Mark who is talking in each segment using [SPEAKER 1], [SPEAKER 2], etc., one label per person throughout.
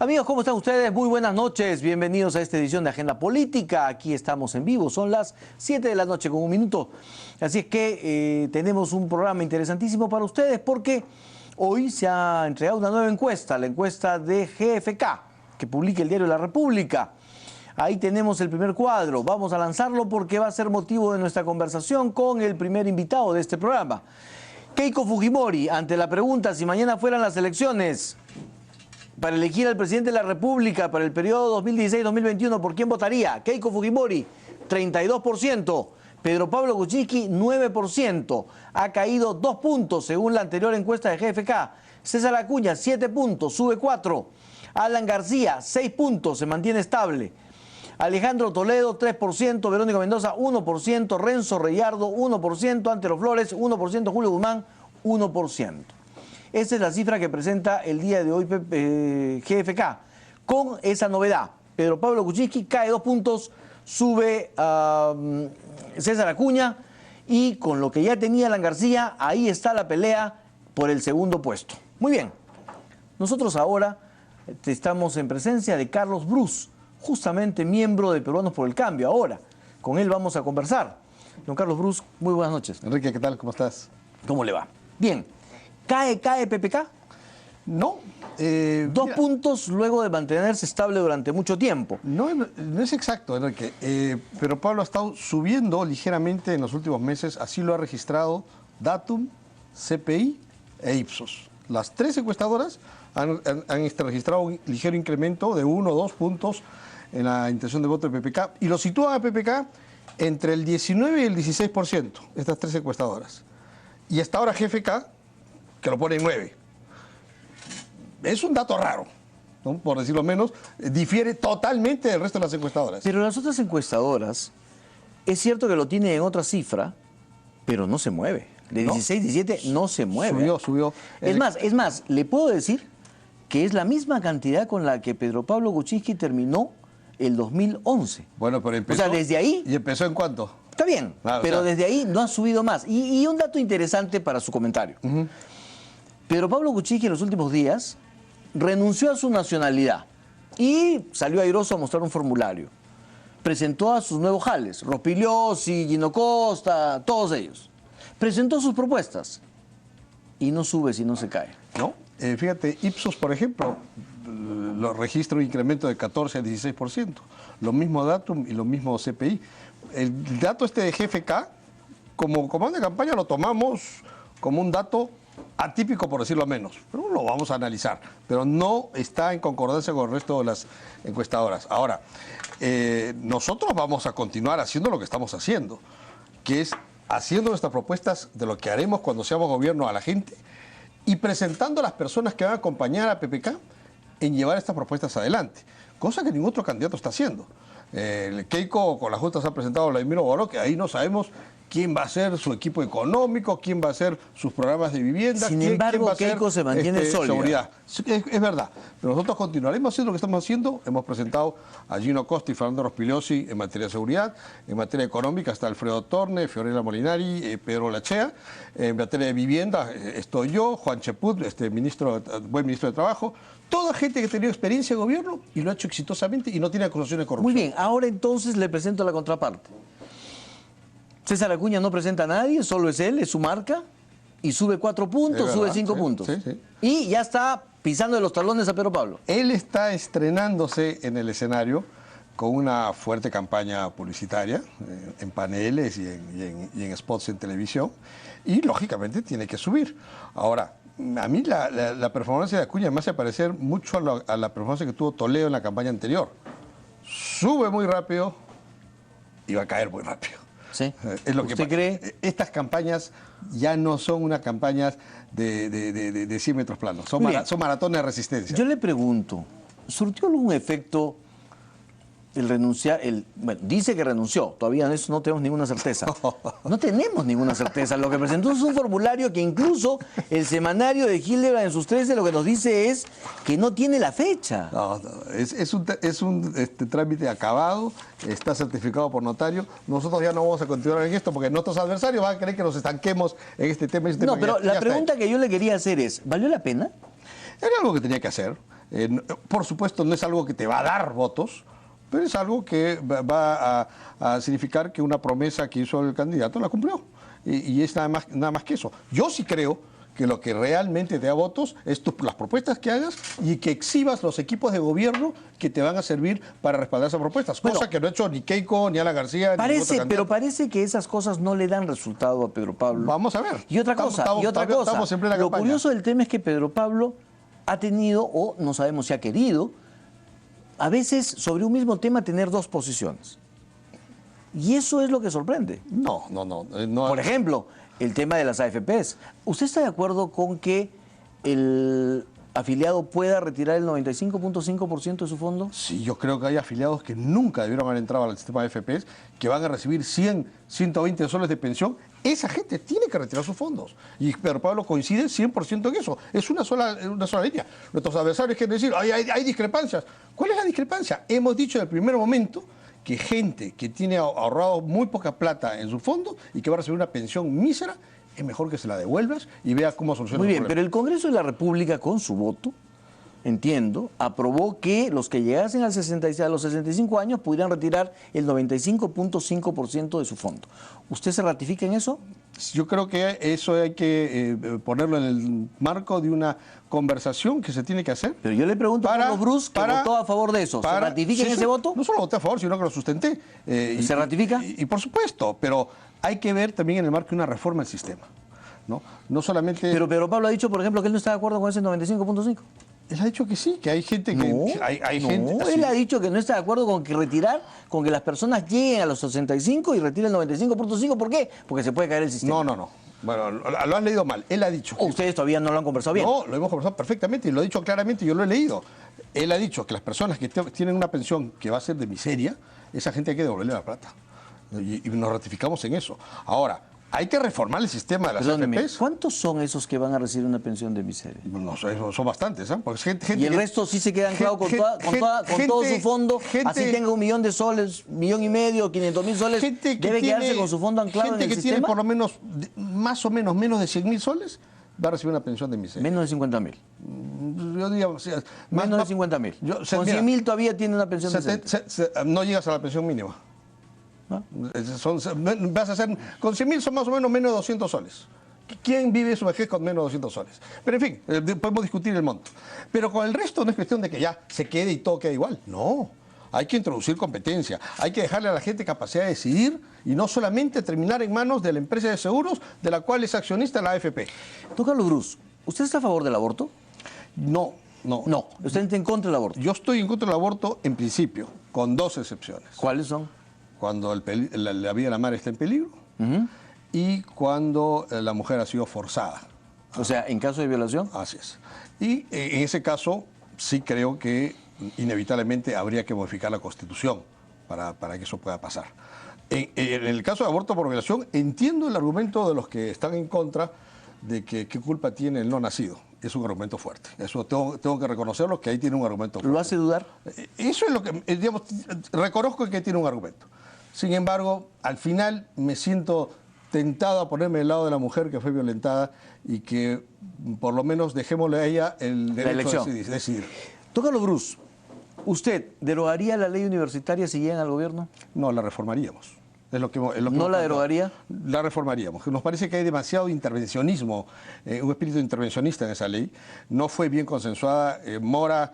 [SPEAKER 1] Amigos, ¿cómo están ustedes? Muy buenas noches. Bienvenidos a esta edición de Agenda Política. Aquí estamos en vivo. Son las 7 de la noche con un minuto. Así es que tenemos un programa interesantísimo para ustedes porque hoy se ha entregado una nueva encuesta, la encuesta de GFK, que publica el diario La República. Ahí tenemos el primer cuadro. Vamos a lanzarlo porque va a ser motivo de nuestra conversación con el primer invitado de este programa. Keiko Fujimori, ante la pregunta si mañana fueran las elecciones para elegir al presidente de la República para el periodo 2016-2021, ¿por quién votaría? Keiko Fujimori, 32%. Pedro Pablo Kuczynski, 9%. Ha caído 2 puntos según la anterior encuesta de GFK. César Acuña, 7 puntos, sube 4. Alan García, 6 puntos, se mantiene estable. Alejandro Toledo, 3%. Verónica Mendoza, 1%. Renzo Reyardo, 1%. Antero Flores, 1%. Julio Guzmán, 1%. Esa es la cifra que presenta el día de hoy GFK, con esa novedad. Pedro Pablo Kuczynski cae 2 puntos, sube César Acuña, y con lo que ya tenía Alan García, ahí está la pelea por el segundo puesto. Muy bien, nosotros ahora estamos en presencia de Carlos Brus, justamente miembro de Peruanos por el Cambio. Ahora, con él vamos a conversar. Don Carlos Brus, muy buenas noches.
[SPEAKER 2] Enrique, ¿qué tal? ¿Cómo estás?
[SPEAKER 1] ¿Cómo le va? Bien. ¿Cae PPK?
[SPEAKER 2] No.
[SPEAKER 1] 2 puntos luego de mantenerse estable durante mucho tiempo.
[SPEAKER 2] No es exacto, Enrique. Pero Pablo ha estado subiendo ligeramente en los últimos meses. Así lo ha registrado Datum, CPI e Ipsos. Las 3 encuestadoras han registrado un ligero incremento de 1 o 2 puntos en la intención de voto de PPK. Y lo sitúan a PPK entre el 19 y el 16%, estas 3 encuestadoras. Y hasta ahora GFK, que lo pone en 9. Es un dato raro, ¿no? Por decirlo menos, difiere totalmente del resto de las encuestadoras.
[SPEAKER 1] Pero las otras encuestadoras, es cierto que lo tienen en otra cifra, pero no se mueve. De 16, 17 no se mueve.
[SPEAKER 2] Subió.
[SPEAKER 1] Es más, le puedo decir que es la misma cantidad con la que Pedro Pablo Kuczynski terminó el 2011.
[SPEAKER 2] Bueno, pero empezó.
[SPEAKER 1] O sea, desde ahí.
[SPEAKER 2] ¿Y empezó en cuánto?
[SPEAKER 1] Está bien, pero desde ahí no ha subido más. Y un dato interesante para su comentario. Pedro Pablo Kuczynski en los últimos días renunció a su nacionalidad y salió airoso a mostrar un formulario. Presentó a sus nuevos jales, Rospigliosi, Gino Costa, todos ellos. Presentó sus propuestas y no sube si no se cae.
[SPEAKER 2] No, fíjate, Ipsos, por ejemplo, lo registra un incremento de 14 a 16%. Lo mismo Datum y lo mismo CPI. El dato este de GFK, como comando de campaña, lo tomamos como un dato atípico, por decirlo menos, pero lo vamos a analizar, pero no está en concordancia con el resto de las encuestadoras. Ahora, nosotros vamos a continuar haciendo lo que estamos haciendo, que es haciendo nuestras propuestas de lo que haremos cuando seamos gobierno a la gente y presentando a las personas que van a acompañar a PPK en llevar estas propuestas adelante, cosa que ningún otro candidato está haciendo. El Keiko con la Junta se ha presentado a Vladimiro Boró, que ahí no sabemos quién va a ser su equipo económico, quién va a ser sus programas de vivienda.
[SPEAKER 1] Sin embargo, Keiko se mantiene sólida.
[SPEAKER 2] Seguridad. Es verdad, pero nosotros continuaremos haciendo lo que estamos haciendo. Hemos presentado a Gino Costa y Fernando Rospigliosi en materia de seguridad. En materia económica está Alfredo Torne, Fiorella Molinari, Pedro Lachea. En materia de vivienda estoy yo, Juan Cheput, buen ministro de Trabajo. Toda gente que ha tenido experiencia de gobierno y lo ha hecho exitosamente y no tiene acusaciones de corrupción.
[SPEAKER 1] Muy bien, ahora entonces le presento la contraparte. César Acuña no presenta a nadie, solo es él, es su marca, y sube 4 puntos, sube 5 puntos.
[SPEAKER 2] Sí.
[SPEAKER 1] Y ya está pisando de los talones a Pedro Pablo.
[SPEAKER 2] Él está estrenándose en el escenario con una fuerte campaña publicitaria, en paneles y en spots en televisión, y lógicamente tiene que subir. Ahora, a mí la performance de Acuña me hace parecer mucho a la performance que tuvo Toledo en la campaña anterior. Sube muy rápido y va a caer muy rápido.
[SPEAKER 1] ¿Sí?
[SPEAKER 2] Es lo
[SPEAKER 1] ¿Usted
[SPEAKER 2] que
[SPEAKER 1] cree?
[SPEAKER 2] Estas campañas ya no son unas campañas de 100 metros planos, son maratones de resistencia.
[SPEAKER 1] Yo le pregunto, ¿surtió algún efecto el renunciar? Bueno, dice que renunció, todavía de eso no tenemos ninguna certeza. No tenemos ninguna certeza. Lo que presentó es un formulario que incluso el semanario de Hildebrand en sus 13 lo que nos dice es que no tiene la fecha.
[SPEAKER 2] No, es un trámite acabado, está certificado por notario. Nosotros ya no vamos a continuar en esto porque nuestros adversarios van a querer que nos estanquemos en este tema.
[SPEAKER 1] No, pero la pregunta que yo le quería hacer es, ¿valió la pena?
[SPEAKER 2] Era algo que tenía que hacer. Por supuesto, no es algo que te va a dar votos, pero es algo que va a significar que una promesa que hizo el candidato la cumplió. Y es nada más que eso. Yo sí creo que lo que realmente te da votos es las propuestas que hagas y que exhibas los equipos de gobierno que te van a servir para respaldar esas propuestas.
[SPEAKER 1] Bueno,
[SPEAKER 2] cosa que no ha hecho ni Keiko, ni Alan García, ni otro candidato.
[SPEAKER 1] Pero parece que esas cosas no le dan resultado a Pedro Pablo.
[SPEAKER 2] Vamos a ver.
[SPEAKER 1] Y otra cosa,
[SPEAKER 2] Estamos en plena
[SPEAKER 1] lo
[SPEAKER 2] campaña.
[SPEAKER 1] curioso del tema es que Pedro Pablo ha tenido, o no sabemos si ha querido, a veces sobre un mismo tema tener dos posiciones. Y eso es lo que sorprende.
[SPEAKER 2] No.
[SPEAKER 1] Por ejemplo, el tema de las AFPs. ¿Usted está de acuerdo con que el afiliado pueda retirar el 95.5% de su fondo?
[SPEAKER 2] Sí, yo creo que hay afiliados que nunca debieron haber entrado al sistema de AFPs, que van a recibir 100, 120 soles de pensión. Esa gente tiene que retirar sus fondos. Y Pedro Pablo coincide 100% en eso. Es una sola línea. Nuestros adversarios quieren decir, hay discrepancias. ¿Cuál es la discrepancia? Hemos dicho desde el primer momento que gente que tiene ahorrado muy poca plata en su fondo y que va a recibir una pensión mísera, es mejor que se la devuelvas y vea cómo soluciona
[SPEAKER 1] Muy
[SPEAKER 2] el
[SPEAKER 1] bien,
[SPEAKER 2] problema.
[SPEAKER 1] pero el Congreso de la República, con su voto, entiendo, aprobó que los que llegasen a los 65 años pudieran retirar el 95.5% de su fondo. ¿Usted se ratifica en eso?
[SPEAKER 2] Yo creo que eso hay que ponerlo en el marco de una conversación que se tiene que hacer.
[SPEAKER 1] Pero yo le pregunto a Carlos Brus, que votó a favor de eso. ¿Se ratifica en ese voto?
[SPEAKER 2] No solo voté a favor, sino que lo sustenté.
[SPEAKER 1] ¿Se ratifica?
[SPEAKER 2] Y por supuesto, pero hay que ver también en el marco de una reforma del sistema. No solamente...
[SPEAKER 1] Pero Pedro Pablo ha dicho, por ejemplo, que él no está de acuerdo con ese 95.5.
[SPEAKER 2] Él ha dicho que sí, que hay gente que...
[SPEAKER 1] No, él ha dicho que no está de acuerdo con que las personas lleguen a los 65 y retiren el 95.5. ¿Por qué? Porque se puede caer el sistema.
[SPEAKER 2] No. Bueno, lo has leído mal. Él ha dicho...
[SPEAKER 1] ¿O ustedes todavía no lo han conversado bien?
[SPEAKER 2] No, lo hemos conversado perfectamente y lo ha dicho claramente y yo lo he leído. Él ha dicho que las personas que tienen una pensión que va a ser de miseria, esa gente hay que devolverle la plata. Y nos ratificamos en eso. Ahora, hay que reformar el sistema de las AFPs.
[SPEAKER 1] ¿Cuántos son esos que van a recibir una pensión de miseria?
[SPEAKER 2] No, son bastantes, ¿eh? Porque gente
[SPEAKER 1] y el resto sí se queda anclado con todo su fondo, así tenga 1 millón de soles, 1,5 millones, 500,000 soles, debe quedarse con su fondo anclado en el sistema.
[SPEAKER 2] Gente que tiene por lo menos, más o menos de 100,000 soles, va a recibir una pensión de miseria.
[SPEAKER 1] Menos de 50,000.
[SPEAKER 2] Yo diría,
[SPEAKER 1] menos de 50,000. Con 100,000 todavía tiene una pensión de miseria.
[SPEAKER 2] No llegas a la pensión mínima.
[SPEAKER 1] ¿No?
[SPEAKER 2] Vas a hacer, con 100,000 son más o menos de 200 soles. ¿Quién vive su vejez con menos de 200 soles? Pero en fin, podemos discutir el monto. Pero con el resto no es cuestión de que ya se quede y todo quede igual. No, hay que introducir competencia, hay que dejarle a la gente capacidad de decidir y no solamente terminar en manos de la empresa de seguros de la cual es accionista la AFP.
[SPEAKER 1] Don Carlos Brus, ¿usted está a favor del aborto?
[SPEAKER 2] No.
[SPEAKER 1] ¿Usted está en contra del aborto?
[SPEAKER 2] Yo estoy en contra del aborto en principio, con 2 excepciones.
[SPEAKER 1] ¿Cuáles son?
[SPEAKER 2] Cuando la vida de la madre está en peligro y cuando la mujer ha sido forzada.
[SPEAKER 1] O sea, en caso de violación.
[SPEAKER 2] Así es. Y en ese caso sí creo que inevitablemente habría que modificar la Constitución para que eso pueda pasar. En el caso de aborto por violación, entiendo el argumento de los que están en contra de que qué culpa tiene el no nacido. Es un argumento fuerte. Eso tengo que reconocerlo, que ahí tiene un argumento fuerte.
[SPEAKER 1] ¿Lo hace dudar?
[SPEAKER 2] Eso es lo que, digamos, reconozco que tiene un argumento. Sin embargo, al final me siento tentado a ponerme del lado de la mujer que fue violentada y que por lo menos dejémosle a ella el derecho a decidir.
[SPEAKER 1] Don Carlos Brus, ¿usted derogaría la ley universitaria si llegan al gobierno?
[SPEAKER 2] No, la reformaríamos.
[SPEAKER 1] ¿No la derogaría?
[SPEAKER 2] La reformaríamos. Nos parece que hay demasiado intervencionismo, un espíritu intervencionista en esa ley. No fue bien consensuada. Mora,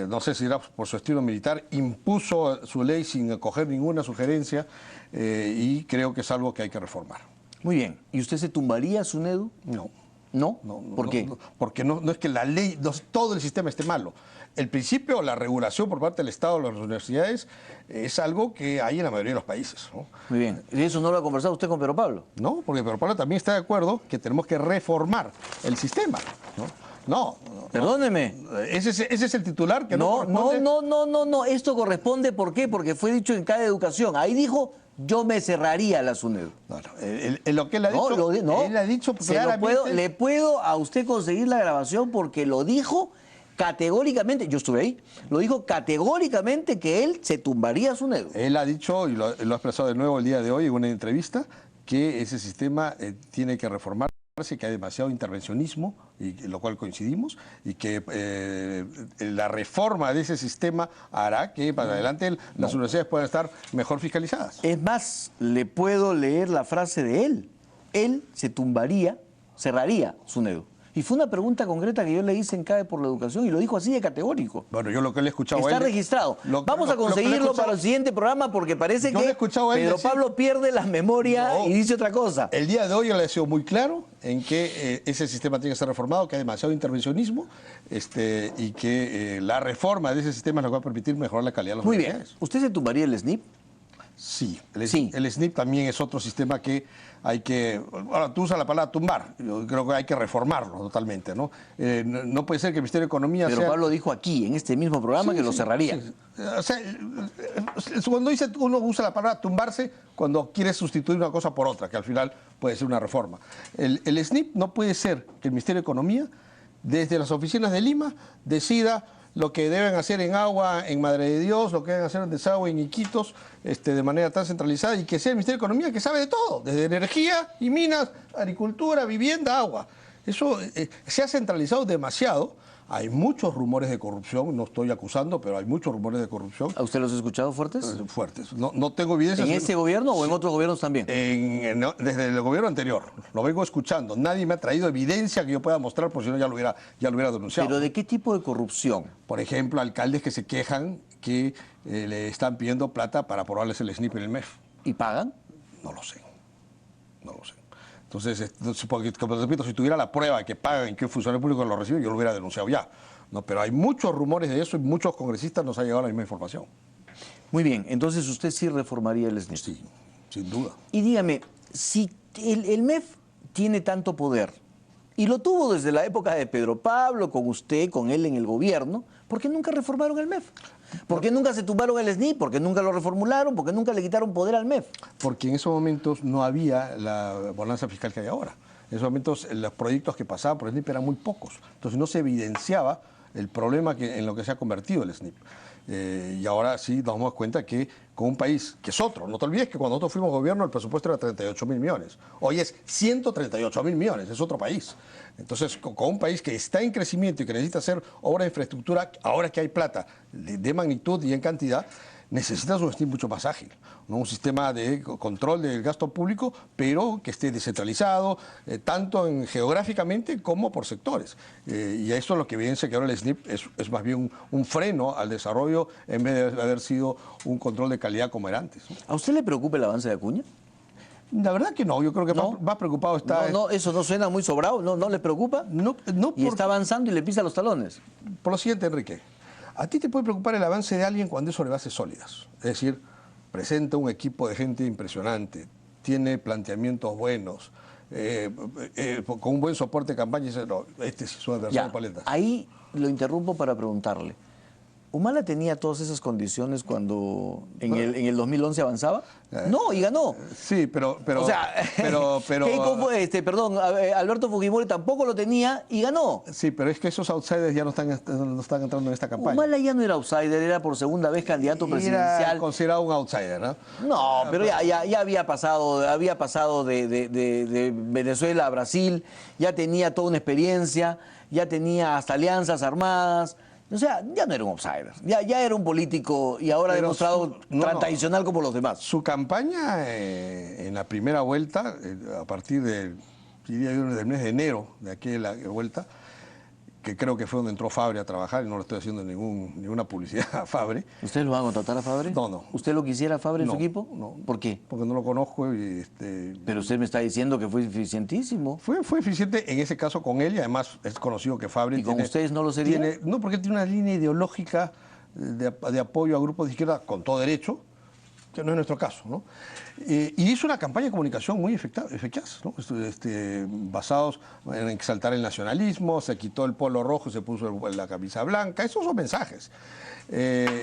[SPEAKER 2] no sé si era por su estilo militar, impuso su ley sin acoger ninguna sugerencia y creo que es algo que hay que reformar.
[SPEAKER 1] Muy bien. ¿Y usted se tumbaría a SUNEDU?
[SPEAKER 2] No.
[SPEAKER 1] ¿No? ¿Por qué?
[SPEAKER 2] Porque no es que la ley, todo el sistema esté malo. El principio, la regulación por parte del Estado de las universidades es algo que hay en la mayoría de los países, ¿no?
[SPEAKER 1] Muy bien. ¿Y eso no lo ha conversado usted con Pedro Pablo?
[SPEAKER 2] No, porque Pedro Pablo también está de acuerdo que tenemos que reformar el sistema, ¿no? No.
[SPEAKER 1] Perdóneme.
[SPEAKER 2] Ese es el titular que
[SPEAKER 1] no corresponde. No. Esto corresponde, ¿por qué? Porque fue dicho en cada educación. Ahí dijo, yo me cerraría la SUNEDU.
[SPEAKER 2] Lo que él ha dicho, él ha dicho claramente.
[SPEAKER 1] Le puedo a usted conseguir la grabación porque lo dijo categóricamente, yo estuve ahí, lo dijo categóricamente que él se tumbaría a SUNEDU.
[SPEAKER 2] Él ha dicho, y lo ha expresado de nuevo el día de hoy en una entrevista, que ese sistema tiene que reformar. parece que hay demasiado intervencionismo, y en lo cual coincidimos, y que la reforma de ese sistema hará que para adelante las universidades puedan estar mejor fiscalizadas.
[SPEAKER 1] Es más, le puedo leer la frase de él. Él se tumbaría, cerraría SUNEDU. Y fue una pregunta concreta que yo le hice en CADE por la Educación y lo dijo así de categórico.
[SPEAKER 2] Bueno, yo lo que le he escuchado
[SPEAKER 1] Está
[SPEAKER 2] a él...
[SPEAKER 1] registrado. Vamos a conseguirlo para el siguiente programa porque parece que Pedro Pablo pierde la memoria y dice otra cosa.
[SPEAKER 2] El día de hoy él ha sido muy claro en que ese sistema tiene que ser reformado, que hay demasiado intervencionismo y que la reforma de ese sistema nos va a permitir mejorar la calidad de los universidades.
[SPEAKER 1] Muy bien. ¿Usted se tumbaría el SNIP?
[SPEAKER 2] Sí, el SNIP también es otro sistema que hay que... Ahora, tú usas la palabra tumbar, yo creo que hay que reformarlo totalmente, ¿no? No puede ser que el Ministerio de Economía
[SPEAKER 1] Pero
[SPEAKER 2] sea...
[SPEAKER 1] Pablo dijo aquí, en este mismo programa, que lo cerraría.
[SPEAKER 2] Sí. O sea, cuando uno usa la palabra tumbarse, cuando quiere sustituir una cosa por otra, que al final puede ser una reforma. El SNIP no puede ser que el Ministerio de Economía, desde las oficinas de Lima, decida lo que deben hacer en agua en Madre de Dios, lo que deben hacer en desagüe en Iquitos, de manera tan centralizada, y que sea el Ministerio de Economía que sabe de todo, desde energía y minas, agricultura, vivienda, agua. Eso se ha centralizado demasiado. Hay muchos rumores de corrupción, no estoy acusando, pero hay muchos rumores de corrupción.
[SPEAKER 1] ¿A usted los ha escuchado fuertes?
[SPEAKER 2] Fuertes. No tengo evidencia.
[SPEAKER 1] ¿En este gobierno o en otros gobiernos también?
[SPEAKER 2] Desde el gobierno anterior. Lo vengo escuchando. Nadie me ha traído evidencia que yo pueda mostrar, por si no ya lo hubiera denunciado.
[SPEAKER 1] ¿Pero de qué tipo de corrupción?
[SPEAKER 2] Por ejemplo, alcaldes que se quejan que le están pidiendo plata para aprobarles el SNIP en el MEF.
[SPEAKER 1] ¿Y pagan?
[SPEAKER 2] No lo sé. Entonces, porque, como repito, si tuviera la prueba de que pagan y que un funcionario público lo recibe, yo lo hubiera denunciado ya. ¿No? Pero hay muchos rumores de eso y muchos congresistas nos han llegado la misma información.
[SPEAKER 1] Muy bien, entonces usted sí reformaría el SNIP.
[SPEAKER 2] Sí, sin duda.
[SPEAKER 1] Y dígame, si el MEF tiene tanto poder, y lo tuvo desde la época de Pedro Pablo, con usted, con él en el gobierno, ¿por qué nunca reformaron el MEF? ¿Por qué nunca se tumbaron el SNIP? ¿Por qué nunca lo reformularon? ¿Por qué nunca le quitaron poder al MEF?
[SPEAKER 2] Porque en esos momentos no había la bonanza fiscal que hay ahora. En esos momentos los proyectos que pasaban por el SNIP eran muy pocos. Entonces no se evidenciaba el problema en lo que se ha convertido el SNIP. Y ahora sí nos damos cuenta que con un país que es otro. No te olvides que cuando nosotros fuimos gobierno el presupuesto era 38.000 millones. Hoy es 138.000 millones, es otro país. Entonces, con un país que está en crecimiento y que necesita hacer obras de infraestructura, ahora que hay plata de magnitud y en cantidad, necesitas un SNIP mucho más ágil, ¿no? Un sistema de control del gasto público, pero que esté descentralizado, tanto geográficamente como por sectores. Y esto es lo que evidencia que ahora el SNIP es más bien un freno al desarrollo en vez de haber sido un control de calidad como era antes, ¿no?
[SPEAKER 1] ¿A usted le preocupa el avance de Acuña?
[SPEAKER 2] La verdad que no, yo creo que
[SPEAKER 1] ¿No?
[SPEAKER 2] más preocupado está...
[SPEAKER 1] No, eso no suena muy sobrado, ¿no le preocupa? Y está avanzando y le pisa los talones.
[SPEAKER 2] Por lo siguiente, Enrique, a ti te puede preocupar el avance de alguien cuando es sobre bases sólidas. Es decir, presenta un equipo de gente impresionante, tiene planteamientos buenos, con un buen soporte de campaña, y dice, no, este sí es una persona de paletas.
[SPEAKER 1] Ahí lo interrumpo para preguntarle. ¿Humala tenía todas esas condiciones cuando en el 2011 avanzaba? No, y ganó.
[SPEAKER 2] Sí, pero...
[SPEAKER 1] O sea, Alberto Fujimori tampoco lo tenía y ganó.
[SPEAKER 2] Sí, pero es que esos outsiders ya no están entrando en esta campaña.
[SPEAKER 1] Humala ya no era outsider, era por segunda vez candidato presidencial.
[SPEAKER 2] Era considerado un outsider, ¿no?
[SPEAKER 1] No, pero ya había pasado de Venezuela a Brasil, ya tenía toda una experiencia, ya tenía hasta alianzas armadas. O sea, ya no era un outsider, ya era un político y ahora ha demostrado tan tradicional como los demás.
[SPEAKER 2] Su campaña en la primera vuelta, a partir del mes de enero de aquella vuelta, que creo que fue donde entró Fabre a trabajar, y no le estoy haciendo ninguna publicidad a Fabre.
[SPEAKER 1] ¿Ustedes lo van a contratar a Fabre?
[SPEAKER 2] No.
[SPEAKER 1] ¿Usted lo quisiera a Fabre en
[SPEAKER 2] su
[SPEAKER 1] equipo?
[SPEAKER 2] No.
[SPEAKER 1] ¿Por qué?
[SPEAKER 2] Porque no lo conozco y...
[SPEAKER 1] Pero usted me está diciendo que fue eficientísimo.
[SPEAKER 2] Fue eficiente en ese caso con él, y además es conocido que Fabre...
[SPEAKER 1] ¿Y con ustedes no lo sería?
[SPEAKER 2] No, porque tiene una línea ideológica de apoyo a grupos de izquierda con todo derecho, que no es nuestro caso, ¿no? Y hizo una campaña de comunicación muy eficaz, ¿no? Basados en exaltar el nacionalismo, se quitó el polo rojo, se puso la camisa blanca, esos son mensajes.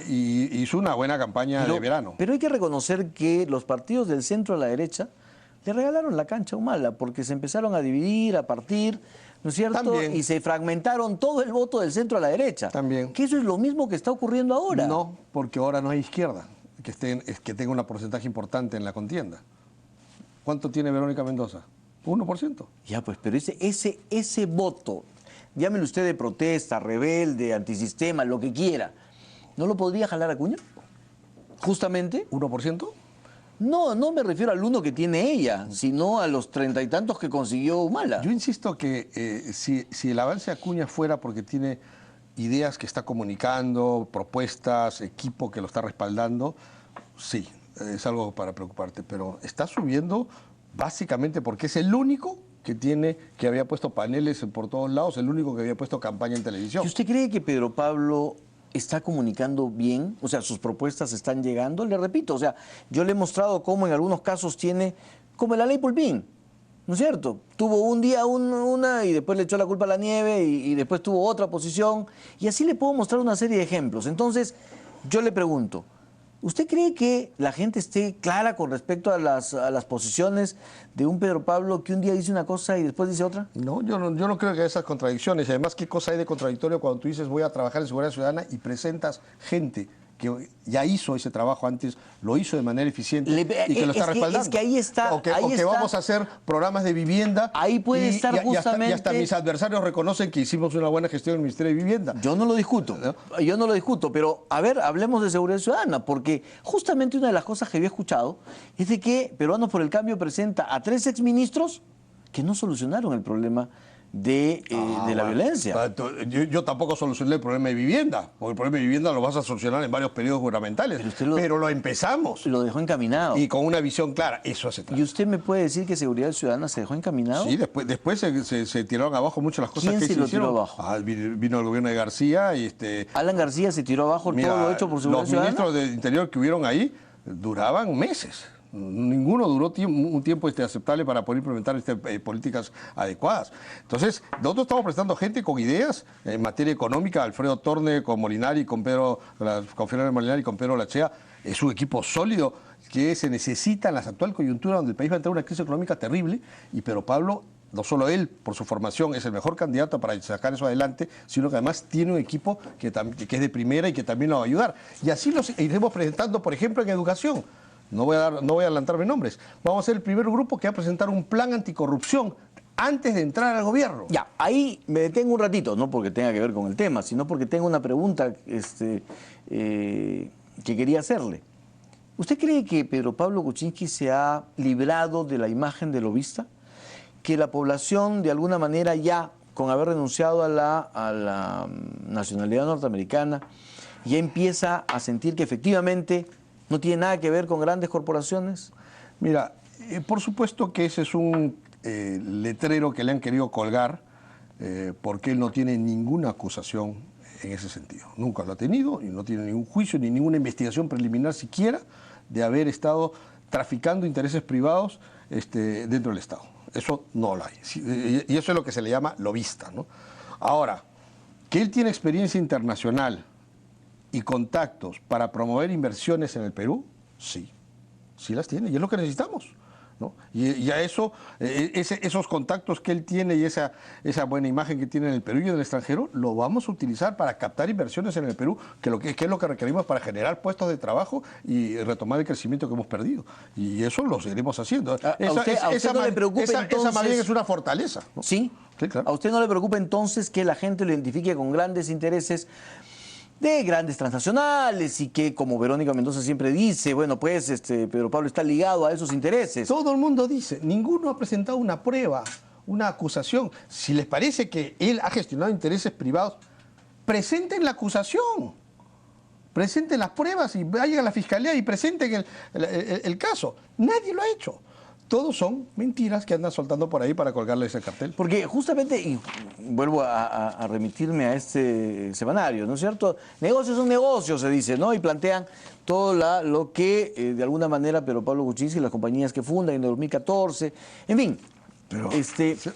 [SPEAKER 2] Y hizo una buena campaña de verano.
[SPEAKER 1] Pero hay que reconocer que los partidos del centro a la derecha le regalaron la cancha a Humala, porque se empezaron a dividir, a partir, ¿no es cierto?
[SPEAKER 2] También.
[SPEAKER 1] Y se fragmentaron todo el voto del centro a la derecha.
[SPEAKER 2] También.
[SPEAKER 1] Que eso es lo mismo que está ocurriendo ahora.
[SPEAKER 2] No, porque ahora no hay izquierda que tenga un porcentaje importante en la contienda. ¿Cuánto tiene Verónica Mendoza? 1%.
[SPEAKER 1] Ya, pues, pero ese voto, llámelo usted de protesta, rebelde, antisistema, lo que quiera, ¿no lo podría jalar Acuña? Justamente.
[SPEAKER 2] ¿1%?
[SPEAKER 1] No, no me refiero al uno que tiene ella, sino a los 30 y tantos que consiguió Humala.
[SPEAKER 2] Yo insisto que si el avance de Acuña fuera porque tiene ideas que está comunicando, propuestas, equipo que lo está respaldando, sí, es algo para preocuparte, pero está subiendo básicamente porque es el único que había puesto paneles por todos lados, el único que había puesto campaña en televisión.
[SPEAKER 1] ¿Y usted cree que Pedro Pablo está comunicando bien? O sea, sus propuestas están llegando. Le repito, o sea, yo le he mostrado cómo en algunos casos tiene, como la ley Pulpín, ¿no es cierto? Tuvo un día una y después le echó la culpa a la nieve y después tuvo otra posición. Y así le puedo mostrar una serie de ejemplos. Entonces, yo le pregunto, ¿usted cree que la gente esté clara con respecto a las posiciones de un Pedro Pablo que un día dice una cosa y después dice otra?
[SPEAKER 2] No, yo no creo que haya esas contradicciones. Y además, ¿qué cosa hay de contradictorio cuando tú dices voy a trabajar en seguridad ciudadana y presentas gente que ya hizo ese trabajo antes, lo hizo de manera eficiente y que lo está respaldando?
[SPEAKER 1] Es que ahí está.
[SPEAKER 2] O que vamos a hacer programas de vivienda.
[SPEAKER 1] Ahí puede estar justamente.
[SPEAKER 2] Y hasta mis adversarios reconocen que hicimos una buena gestión en el Ministerio de Vivienda.
[SPEAKER 1] Yo no lo discuto, pero a ver, hablemos de seguridad ciudadana, porque justamente una de las cosas que había escuchado es de que Peruanos por el Cambio presenta a 3 exministros que no solucionaron el problema de la violencia.
[SPEAKER 2] Yo tampoco solucioné el problema de vivienda, porque el problema de vivienda lo vas a solucionar en varios periodos gubernamentales, pero lo empezamos.
[SPEAKER 1] Lo dejó encaminado.
[SPEAKER 2] Y con una visión clara, eso se trata.
[SPEAKER 1] ¿Y usted me puede decir que Seguridad Ciudadana se dejó encaminado?
[SPEAKER 2] Sí, después se tiraron abajo muchas las cosas
[SPEAKER 1] que se hicieron. ¿Quién se lo tiró abajo?
[SPEAKER 2] Vino el gobierno de García y
[SPEAKER 1] Alan García se tiró abajo todo lo hecho por Seguridad Ciudadana.
[SPEAKER 2] Los ministros del Interior que hubieron ahí duraban meses. Ninguno duró un tiempo aceptable para poder implementar políticas adecuadas. Entonces, nosotros estamos prestando gente con ideas en materia económica. Alfredo Torne con Molinari, con Fernando Molinari y con Pedro Lachea. Es un equipo sólido que se necesita en la actual coyuntura donde el país va a entrar en una crisis económica terrible. Y Pedro Pablo, no solo él, por su formación, es el mejor candidato para sacar eso adelante, sino que además tiene un equipo que es de primera y que también lo va a ayudar. Y así los iremos presentando, por ejemplo, en educación. No voy a adelantarme nombres. Vamos a ser el primer grupo que va a presentar un plan anticorrupción antes de entrar al gobierno.
[SPEAKER 1] Ya, ahí me detengo un ratito, no porque tenga que ver con el tema, sino porque tengo una pregunta que quería hacerle. ¿Usted cree que Pedro Pablo Kuczynski se ha librado de la imagen de lobista? ¿Que la población, de alguna manera, ya con haber renunciado a la nacionalidad norteamericana, ya empieza a sentir que efectivamente no tiene nada que ver con grandes corporaciones?
[SPEAKER 2] Mira, por supuesto que ese es un letrero que le han querido colgar porque él no tiene ninguna acusación en ese sentido. Nunca lo ha tenido y no tiene ningún juicio ni ninguna investigación preliminar siquiera de haber estado traficando intereses privados dentro del Estado. Eso no lo hay. Y eso es lo que se le llama lobista, ¿no? Ahora, que él tiene experiencia internacional y contactos para promover inversiones en el Perú, sí las tiene y es lo que necesitamos, ¿no? Y a eso, esos contactos que él tiene y esa buena imagen que tiene en el Perú y en el extranjero, lo vamos a utilizar para captar inversiones en el Perú, que es lo que requerimos para generar puestos de trabajo y retomar el crecimiento que hemos perdido. Y eso lo seguiremos haciendo.
[SPEAKER 1] ¿A usted no le preocupa entonces?
[SPEAKER 2] Esa más bien es una fortaleza, ¿no?
[SPEAKER 1] ¿Sí?
[SPEAKER 2] Sí, claro.
[SPEAKER 1] ¿A usted no le preocupa entonces que la gente lo identifique con grandes intereses de grandes transnacionales y que, como Verónica Mendoza siempre dice, bueno, pues Pedro Pablo está ligado a esos intereses?
[SPEAKER 2] Todo el mundo dice, ninguno ha presentado una prueba, una acusación. Si les parece que él ha gestionado intereses privados, presenten la acusación, presenten las pruebas y vayan a la fiscalía y presenten el caso. Nadie lo ha hecho. Todos son mentiras que andan soltando por ahí para colgarle ese cartel.
[SPEAKER 1] Porque justamente, y vuelvo a remitirme a este semanario, ¿no es cierto? Negocios son negocios, se dice, ¿no? Y plantean todo lo que, de alguna manera, Pedro Pablo Kuczynski y las compañías que fundan en el 2014, en fin.
[SPEAKER 2] Pero,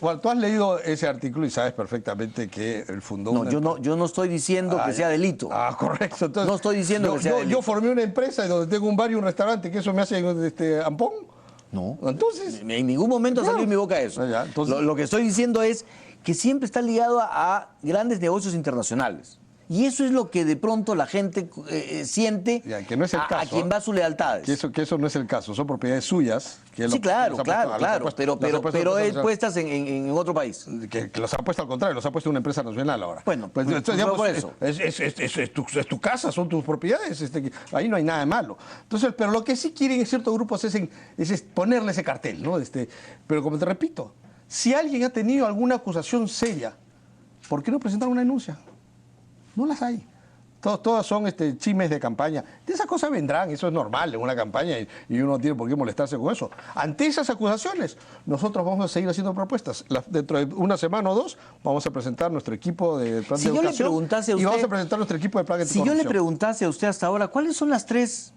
[SPEAKER 2] bueno, tú has leído ese artículo y sabes perfectamente que él fundó
[SPEAKER 1] una empresa. Yo no estoy diciendo que sea delito.
[SPEAKER 2] Correcto. Entonces,
[SPEAKER 1] no estoy diciendo que sea delito.
[SPEAKER 2] Yo formé una empresa donde tengo un bar y un restaurante, que eso me hace ampón.
[SPEAKER 1] No.
[SPEAKER 2] Entonces,
[SPEAKER 1] en ningún momento salió en mi boca eso.
[SPEAKER 2] Ya, entonces,
[SPEAKER 1] lo que estoy diciendo es que siempre está ligado a grandes negocios internacionales Y eso es lo que de pronto la gente siente
[SPEAKER 2] Ya, que no es el
[SPEAKER 1] a
[SPEAKER 2] caso,
[SPEAKER 1] quien va a sus lealtades.
[SPEAKER 2] Que eso no es el caso, son propiedades suyas. Que
[SPEAKER 1] Sí, claro, pero puestas en otro país.
[SPEAKER 2] Que los ha puesto al contrario, los ha puesto una empresa nacional ahora.
[SPEAKER 1] Bueno,
[SPEAKER 2] pues,
[SPEAKER 1] pues,
[SPEAKER 2] digamos,
[SPEAKER 1] por eso.
[SPEAKER 2] Es tu casa, son tus propiedades, ahí no hay nada de malo. Entonces, pero lo que sí quieren en ciertos grupos es ponerle ese cartel, ¿no? Pero como te repito, si alguien ha tenido alguna acusación seria, ¿por qué no presentar una denuncia? No las hay. Todas son chismes de campaña. De esas cosas vendrán, eso es normal en una campaña y uno no tiene por qué molestarse con eso. Ante esas acusaciones, nosotros vamos a seguir haciendo propuestas. Dentro de una semana o dos vamos a presentar nuestro equipo de plan de educación y vamos a presentar nuestro equipo de plan de
[SPEAKER 1] Si yo le preguntase a usted hasta ahora, ¿cuáles son las tres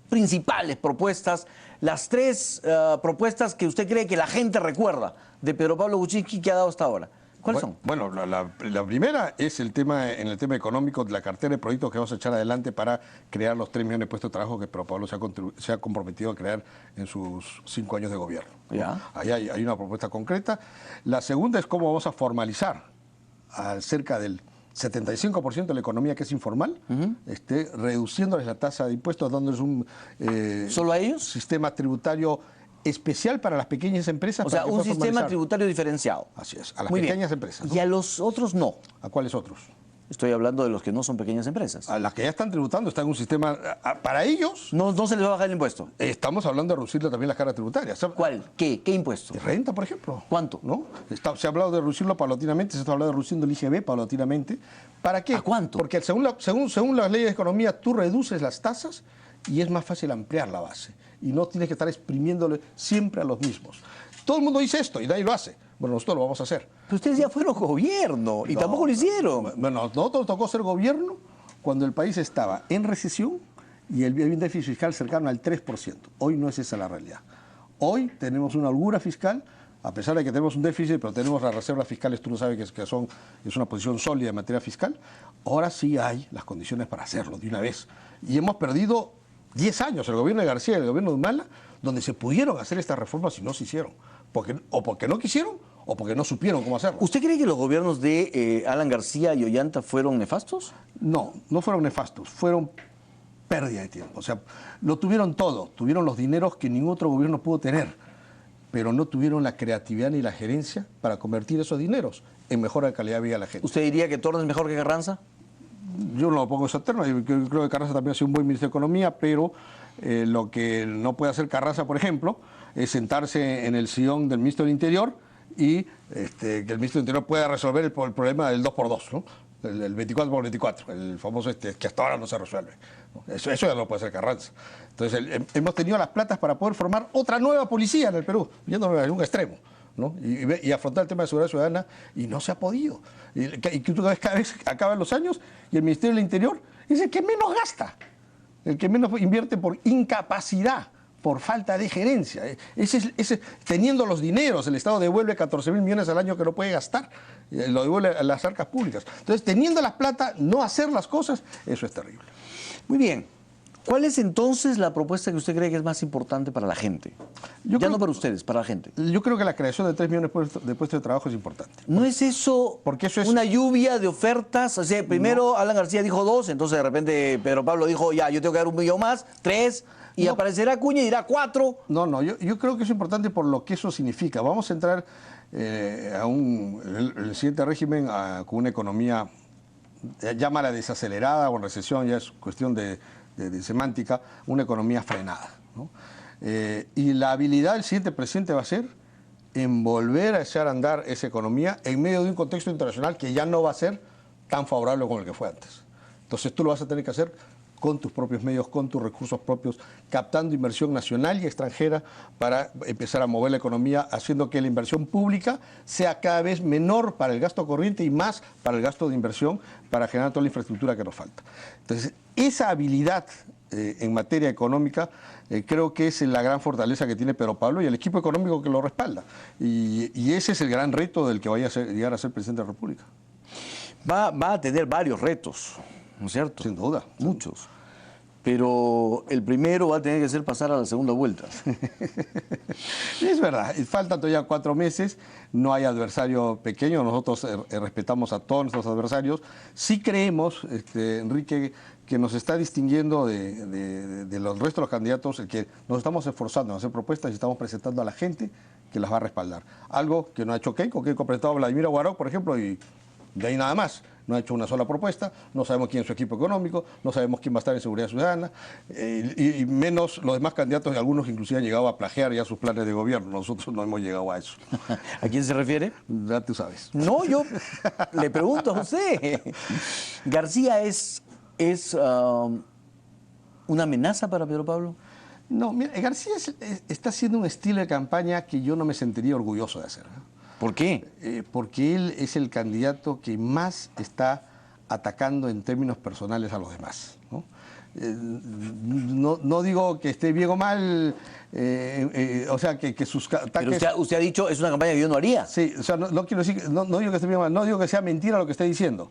[SPEAKER 1] principales propuestas, las tres propuestas que usted cree que la gente recuerda de Pedro Pablo Kuczynski que ha dado hasta ahora? ¿Cuáles son?
[SPEAKER 2] Bueno, la primera es en el tema económico, de la cartera de proyectos que vamos a echar adelante para crear los 3 millones de puestos de trabajo que Pedro Pablo se ha comprometido a crear en sus 5 años de gobierno.
[SPEAKER 1] Ya.
[SPEAKER 2] Ahí hay una propuesta concreta. La segunda es cómo vamos a formalizar a cerca del 75% de la economía que es informal, reduciéndoles la tasa de impuestos, dándoles un
[SPEAKER 1] ¿Solo a ellos?
[SPEAKER 2] sistema tributario especial para las pequeñas empresas.
[SPEAKER 1] O sea, un sistema
[SPEAKER 2] formalizar.
[SPEAKER 1] tributario diferenciado.
[SPEAKER 2] Así es, a las
[SPEAKER 1] Muy
[SPEAKER 2] pequeñas
[SPEAKER 1] bien.
[SPEAKER 2] empresas.
[SPEAKER 1] Y a los otros no.
[SPEAKER 2] ¿A cuáles otros?
[SPEAKER 1] Estoy hablando de los que no son pequeñas empresas.
[SPEAKER 2] A las que ya están tributando, están en un sistema. Para ellos,
[SPEAKER 1] No se les va a bajar el impuesto.
[SPEAKER 2] estamos hablando de reducirle también las cargas tributarias.
[SPEAKER 1] ¿Cuál? ¿Qué impuesto?
[SPEAKER 2] Renta, por ejemplo.
[SPEAKER 1] ¿Cuánto?
[SPEAKER 2] ¿No? Se ha hablado de reducirlo paulatinamente, se está hablando de reduciendo el IGB paulatinamente. ¿Para qué?
[SPEAKER 1] ¿A cuánto?
[SPEAKER 2] Porque según las leyes de economía, tú reduces las tasas y es más fácil ampliar la base. Y no tienes que estar exprimiéndole siempre a los mismos. Todo el mundo dice esto y nadie lo hace. Bueno, nosotros lo vamos a hacer.
[SPEAKER 1] Pero ustedes ya fueron gobierno y tampoco lo hicieron.
[SPEAKER 2] Bueno, nosotros nos tocó ser gobierno cuando el país estaba en recesión y había un déficit fiscal cercano al 3%. Hoy no es esa la realidad. Hoy tenemos una holgura fiscal, a pesar de que tenemos un déficit, pero tenemos las reservas fiscales, tú lo sabes que es una posición sólida en materia fiscal. Ahora sí hay las condiciones para hacerlo de una vez. Y hemos perdido 10 años, el gobierno de García y el gobierno de Humala, donde se pudieron hacer estas reformas y no se hicieron. O porque no quisieron o porque no supieron cómo hacerlo.
[SPEAKER 1] ¿Usted cree que los gobiernos de Alan García y Ollanta fueron nefastos?
[SPEAKER 2] No, no fueron nefastos, fueron pérdida de tiempo. O sea, lo tuvieron todo, tuvieron los dineros que ningún otro gobierno pudo tener, pero no tuvieron la creatividad ni la gerencia para convertir esos dineros en mejora de calidad de vida de la gente.
[SPEAKER 1] ¿Usted diría que Torres es mejor que Carranza?
[SPEAKER 2] Yo no lo pongo esa terna, yo creo que Carranza también ha sido un buen ministro de Economía, pero lo que no puede hacer Carranza, por ejemplo, es sentarse en el sillón del ministro del Interior y que el ministro del Interior pueda resolver el problema del 2x2, ¿no? El 24x24, el famoso que hasta ahora no se resuelve. Eso ya no lo puede hacer Carranza. Entonces, hemos tenido las platas para poder formar otra nueva policía en el Perú, yéndonos a un extremo, ¿no? Y afrontar el tema de seguridad ciudadana, y no se ha podido. Y cada vez acaban los años y el Ministerio del Interior es el que menos gasta, el que menos invierte por incapacidad, por falta de gerencia. Teniendo los dineros, el Estado devuelve 14.000 millones al año que no puede gastar, lo devuelve a las arcas públicas. Entonces, teniendo la plata, no hacer las cosas, eso es terrible.
[SPEAKER 1] Muy bien. ¿Cuál es entonces la propuesta que usted cree que es más importante para la gente? Ya no para ustedes, para la gente.
[SPEAKER 2] Yo creo que la creación de 3 millones de puestos de trabajo es importante.
[SPEAKER 1] ¿No es eso,
[SPEAKER 2] porque eso es
[SPEAKER 1] una lluvia de ofertas? O sea, primero Alan García dijo 2, entonces de repente Pedro Pablo dijo, ya, yo tengo que dar 1 millón más, 3, y aparecerá Acuña y dirá 4.
[SPEAKER 2] No, yo creo que es importante por lo que eso significa. Vamos a entrar el siguiente régimen con una economía, llámala desacelerada o en recesión, ya es cuestión de semántica, una economía frenada, ¿no? Y la habilidad del siguiente presidente va a ser en volver a echar a andar esa economía en medio de un contexto internacional que ya no va a ser tan favorable como el que fue antes. Entonces tú lo vas a tener que hacer con tus propios medios, con tus recursos propios, captando inversión nacional y extranjera para empezar a mover la economía, haciendo que la inversión pública sea cada vez menor para el gasto corriente y más para el gasto de inversión para generar toda la infraestructura que nos falta. Entonces, esa habilidad en materia económica creo que es la gran fortaleza que tiene Pedro Pablo y el equipo económico que lo respalda. Y ese es el gran reto del que vaya a llegar a ser presidente de la República.
[SPEAKER 1] Va a tener varios retos, ¿no es cierto?
[SPEAKER 2] Sin duda.
[SPEAKER 1] Muchos. pero el primero va a tener que ser pasar a la segunda vuelta.
[SPEAKER 2] Es verdad, faltan todavía 4 meses, no hay adversario pequeño, nosotros respetamos a todos nuestros adversarios. Sí creemos, Enrique, que nos está distinguiendo de los restos de los candidatos, el que nos estamos esforzando en hacer propuestas y estamos presentando a la gente que las va a respaldar. Algo que no ha hecho Keiko. Keiko ha presentado a Vladimir Aguaró, por ejemplo, y de ahí nada más. No ha hecho una sola propuesta, no sabemos quién es su equipo económico, no sabemos quién va a estar en seguridad ciudadana, y menos los demás candidatos, y algunos inclusive han llegado a plagiar ya sus planes de gobierno. Nosotros no hemos llegado a eso.
[SPEAKER 1] ¿A quién se refiere?
[SPEAKER 2] Ya tú sabes.
[SPEAKER 1] No, yo le pregunto a usted. ¿García es una amenaza para Pedro Pablo?
[SPEAKER 2] No, mira, García está haciendo un estilo de campaña que yo no me sentiría orgulloso de hacer, ¿no?
[SPEAKER 1] ¿Por qué?
[SPEAKER 2] Porque él es el candidato que más está atacando en términos personales a los demás, ¿no? No digo que esté bien o mal, o sea, que sus ataques...
[SPEAKER 1] Pero usted ha dicho, es una campaña que yo no haría.
[SPEAKER 2] Sí, o sea, no quiero decir, no digo que esté bien o mal, no digo que sea mentira lo que esté diciendo,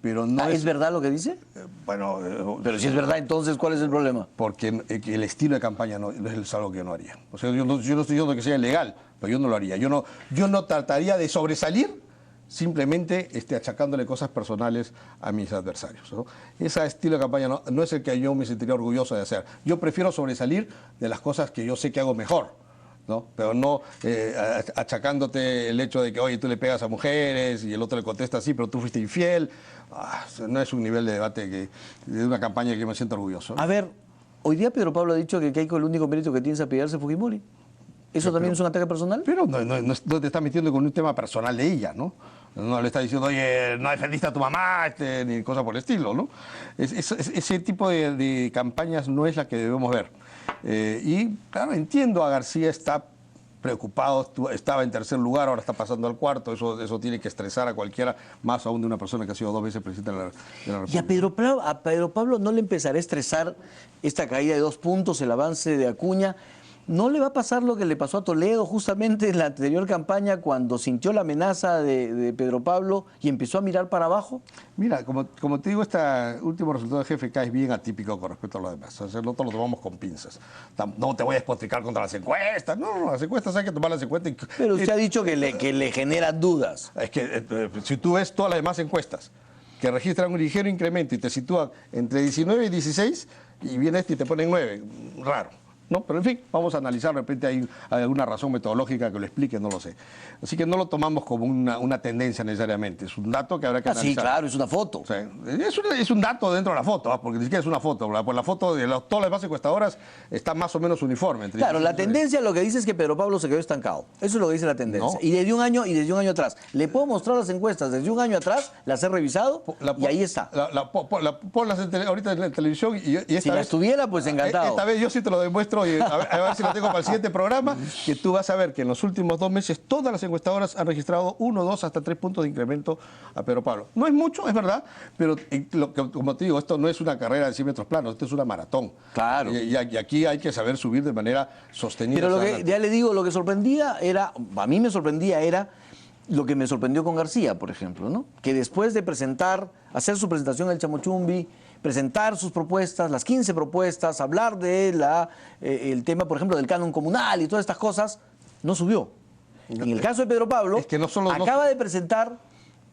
[SPEAKER 2] pero no
[SPEAKER 1] ¿Es verdad lo que dice?
[SPEAKER 2] Bueno...
[SPEAKER 1] Pero si es verdad, entonces, ¿cuál es el problema?
[SPEAKER 2] Porque el estilo de campaña no es algo que yo no haría. O sea, yo no estoy diciendo que sea ilegal, pero yo no lo haría. Yo no trataría de sobresalir simplemente achacándole cosas personales a mis adversarios, ¿no? Ese estilo de campaña no es el que yo me sentiría orgulloso de hacer. Yo prefiero sobresalir de las cosas que yo sé que hago mejor, ¿no? Pero no achacándote el hecho de que, oye, tú le pegas a mujeres y el otro le contesta así, pero tú fuiste infiel. No es un nivel de debate de una campaña que yo me siento orgulloso, ¿no?
[SPEAKER 1] A ver, hoy día Pedro Pablo ha dicho que Keiko el único mérito que tiene es apellidarse a Fujimori. ¿Eso también es un ataque personal?
[SPEAKER 2] Pero no te estás metiendo con un tema personal de ella, ¿no? No le está diciendo, oye, no defendiste a tu mamá, ni cosas por el estilo, ¿no? Ese tipo de campañas no es la que debemos ver. Y, claro, entiendo a García, está preocupado, estaba en tercer lugar, ahora está pasando al cuarto, eso tiene que estresar a cualquiera, más aún de una persona que ha sido 2 veces presidente de la República.
[SPEAKER 1] ¿Y a Pedro Pablo no le empezará a estresar esta caída de 2 puntos, el avance de Acuña? ¿No le va a pasar lo que le pasó a Toledo justamente en la anterior campaña cuando sintió la amenaza de Pedro Pablo y empezó a mirar para abajo?
[SPEAKER 2] Mira, como te digo, este último resultado de GFK es bien atípico con respecto a los demás. O sea, nosotros lo tomamos con pinzas. No te voy a despotricar contra las encuestas. No, las encuestas hay que tomar las encuestas.
[SPEAKER 1] Pero usted ha dicho que le generan dudas.
[SPEAKER 2] Es que si tú ves todas las demás encuestas que registran un ligero incremento y te sitúan entre 19 y 16 y viene y te ponen 9, raro. ¿No? Pero en fin, vamos a analizar, de repente hay alguna razón metodológica que lo explique, no lo sé. Así que no lo tomamos como una tendencia necesariamente, es un dato que habrá que analizar.
[SPEAKER 1] Sí, claro, es una foto.
[SPEAKER 2] O sea, es un dato dentro de la foto, porque ni siquiera es una foto, pues la foto de todas las demás encuestadoras está más o menos uniforme.
[SPEAKER 1] Claro, la tendencia lo que dice es que Pedro Pablo se quedó estancado, eso es lo que dice la tendencia. No. Y desde un año atrás, le puedo mostrar las encuestas desde un año atrás, las he revisado y ahí está.
[SPEAKER 2] Ponlas ahorita en la televisión y esta
[SPEAKER 1] si
[SPEAKER 2] vez,
[SPEAKER 1] las tuviera, pues encantado.
[SPEAKER 2] Esta vez yo sí te lo demuestro. Y a ver si lo tengo para el siguiente programa, que tú vas a ver que en los últimos 2 meses todas las encuestadoras han registrado 1, 2, hasta 3 puntos de incremento a Pedro Pablo. No es mucho, es verdad, pero como te digo, esto no es una carrera de 100 metros planos, esto es una maratón.
[SPEAKER 1] Claro.
[SPEAKER 2] Y aquí hay que saber subir de manera sostenida.
[SPEAKER 1] Pero ya le digo, lo que sorprendía era, a mí me sorprendía era lo que me sorprendió con García, por ejemplo, ¿no? Que después de hacer su presentación en el Chamochumbi, presentar sus propuestas, las 15 propuestas, hablar de el tema, por ejemplo, del canon comunal y todas estas cosas, no subió. En el caso de Pedro Pablo,
[SPEAKER 2] es que
[SPEAKER 1] acaba de presentar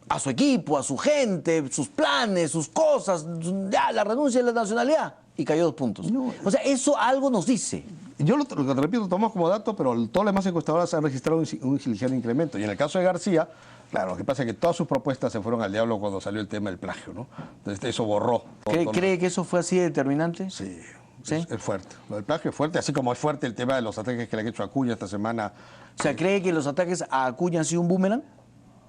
[SPEAKER 1] a su equipo, a su gente, sus planes, sus cosas, ya la renuncia de la nacionalidad, y cayó 2 puntos. No, o sea, eso algo nos dice.
[SPEAKER 2] Yo lo repito, lo tomamos como dato, pero todas las demás encuestadoras han registrado un ligero incremento. Y en el caso de García, claro, lo que pasa es que todas sus propuestas se fueron al diablo cuando salió el tema del plagio, ¿no? Entonces eso borró.
[SPEAKER 1] ¿Cree que eso fue así determinante?
[SPEAKER 2] Sí.
[SPEAKER 1] ¿Sí?
[SPEAKER 2] Es fuerte. Lo del plagio es fuerte, así como es fuerte el tema de los ataques que le han hecho a Acuña esta semana.
[SPEAKER 1] O sea, ¿cree que los ataques a Acuña han sido un boomerang?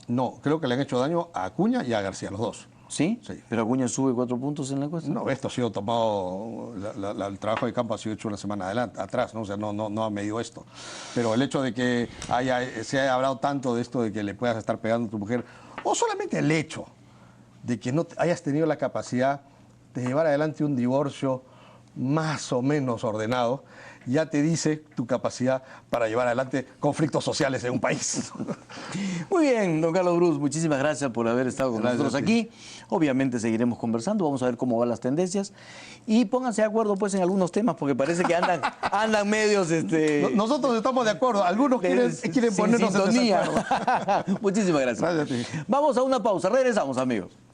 [SPEAKER 2] No, creo que le han hecho daño a Acuña y a García, los dos.
[SPEAKER 1] ¿Sí?
[SPEAKER 2] Sí.
[SPEAKER 1] ¿Pero Acuña sube 4 puntos en la encuesta?
[SPEAKER 2] No, esto ha sido tomado, el trabajo de campo ha sido hecho una semana atrás, ¿no? O sea, no ha medido esto. Pero el hecho de que se haya hablado tanto de esto de que le puedas estar pegando a tu mujer, o solamente el hecho de que no hayas tenido la capacidad de llevar adelante un divorcio más o menos ordenado, ya te dice tu capacidad para llevar adelante conflictos sociales en un país.
[SPEAKER 1] Muy bien, don Carlos Cruz, muchísimas gracias por haber estado con
[SPEAKER 2] Gracias
[SPEAKER 1] nosotros
[SPEAKER 2] a ti.
[SPEAKER 1] aquí. Obviamente seguiremos conversando, vamos a ver cómo van las tendencias y pónganse de acuerdo pues en algunos temas porque parece que andan medios
[SPEAKER 2] Nosotros estamos de acuerdo, algunos quieren
[SPEAKER 1] sin
[SPEAKER 2] ponernos en
[SPEAKER 1] sintonía.
[SPEAKER 2] desacuerdo.
[SPEAKER 1] Muchísimas gracias.
[SPEAKER 2] Gracias a ti.
[SPEAKER 1] Vamos a una pausa, regresamos amigos.